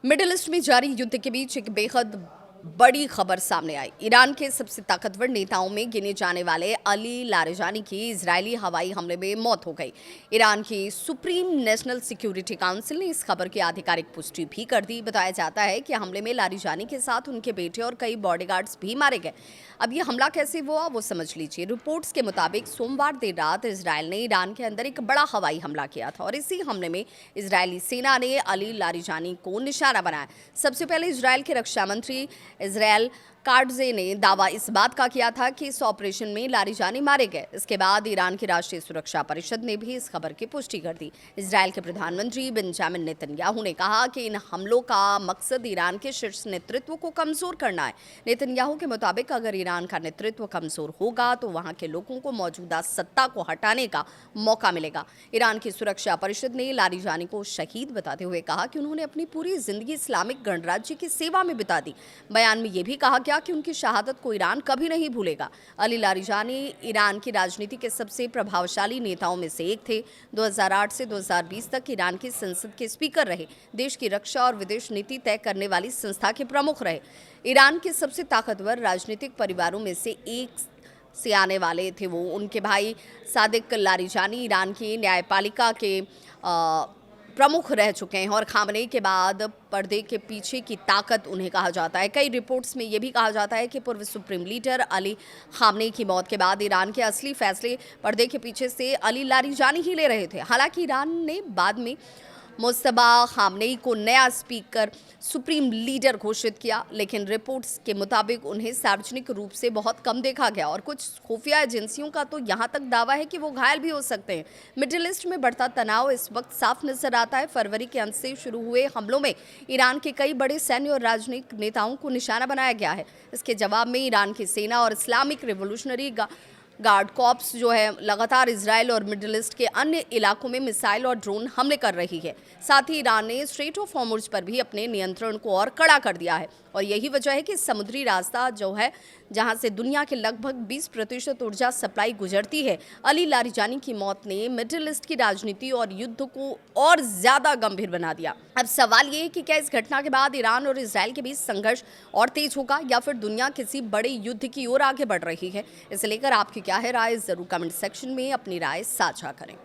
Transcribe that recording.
Middle east में जारी युद्ध के बीच एक बेहद बड़ी खबर सामने आई। ईरान के सबसे ताकतवर नेताओं में गिने जाने वाले अली लारिजानी की इजरायली हवाई हमले में मौत हो गई। ईरान की सुप्रीम नेशनल सिक्योरिटी काउंसिल ने इस खबर की आधिकारिक पुष्टि भी कर दी। बताया जाता है कि हमले में लारिजानी के साथ उनके बेटे और कई बॉडीगार्ड्स भी मारे गए। अब ये हमला कैसे हुआ वो समझ लीजिए। रिपोर्ट्स के मुताबिक सोमवार देर रात इसराइल ने ईरान के अंदर एक बड़ा हवाई हमला किया था और इसी हमले में इजरायली सेना ने अली लारिजानी को निशाना बनाया। सबसे पहले इसराइल के रक्षा मंत्री इजराइल काटजे ने दावा इस बात का किया था कि इस ऑपरेशन में लारिजानी मारे गए। इसके बाद ईरान की राष्ट्रीय सुरक्षा परिषद ने भी इस खबर की पुष्टि कर दी। इजराइल के प्रधानमंत्री बेंजामिन नेतन्याहू ने कहा कि इन हमलों का मकसद ईरान के शीर्ष नेतृत्व को कमजोर करना है। नेतन्याहू के मुताबिक अगर ईरान का नेतृत्व कमजोर होगा तो वहां के लोगों को मौजूदा सत्ता को हटाने का मौका मिलेगा। ईरान की सुरक्षा परिषद ने लारिजानी को शहीद बताते हुए कहा कि उन्होंने अपनी पूरी जिंदगी इस्लामिक गणराज्य की सेवा में बिता दी। बयान में यह भी कहा गया कि उनकी शहादत को ईरान कभी नहीं भूलेगा। अली लारिजानी ईरान की राजनीति के सबसे प्रभावशाली नेताओं में से एक थे। 2008 से 2020 तक ईरान की संसद के स्पीकर रहे। देश की रक्षा और विदेश नीति तय करने वाली संस्था के प्रमुख रहे। ईरान के सबसे ताकतवर राजनीतिक परिवारों में से एक से आने वाले थे वो। उनके भाई सादिक लारिजानी ईरान की न्यायपालिका के प्रमुख रह चुके हैं और खामनेई के बाद पर्दे के पीछे की ताकत उन्हें कहा जाता है। कई रिपोर्ट्स में यह भी कहा जाता है कि पूर्व सुप्रीम लीडर अली खामनेई की मौत के बाद ईरान के असली फैसले पर्दे के पीछे से अली लारिजानी ही ले रहे थे। हालांकि ईरान ने बाद में मुस्तबा खामनेई को नया स्पीकर सुप्रीम लीडर घोषित किया, लेकिन रिपोर्ट्स के मुताबिक उन्हें सार्वजनिक रूप से बहुत कम देखा गया और कुछ खुफिया एजेंसियों का तो यहाँ तक दावा है कि वो घायल भी हो सकते हैं। मिडिल ईस्ट में बढ़ता तनाव इस वक्त साफ नजर आता है। फरवरी के अंत से शुरू हुए हमलों में ईरान के कई बड़े सैन्य और राजनीतिक नेताओं को निशाना बनाया गया है। इसके जवाब में ईरान की सेना और इस्लामिक रिवोल्यूशनरी गार्ड कॉर्प्स जो है लगातार इसराइल और मिडिल ईस्ट के अन्य इलाकों में मिसाइल और ड्रोन हमले कर रही है। साथ ही ईरान ने स्ट्रेट ऑफ हॉर्मुज पर भी अपने नियंत्रण को और कड़ा कर दिया है और यही वजह है कि समुद्री रास्ता जो है जहां से दुनिया के लगभग 20% ऊर्जा सप्लाई गुजरती है। अली लारिजानी की मौत ने मिडिल ईस्ट की राजनीति और युद्ध को और ज्यादा गंभीर बना दिया। अब सवाल ये है कि क्या इस घटना के बाद ईरान और इसराइल के बीच संघर्ष और तेज होगा या फिर दुनिया किसी बड़े युद्ध की ओर आगे बढ़ रही है। इसे लेकर आपकी क्या है राय, जरूर कमेंट सेक्शन में अपनी राय साझा करें।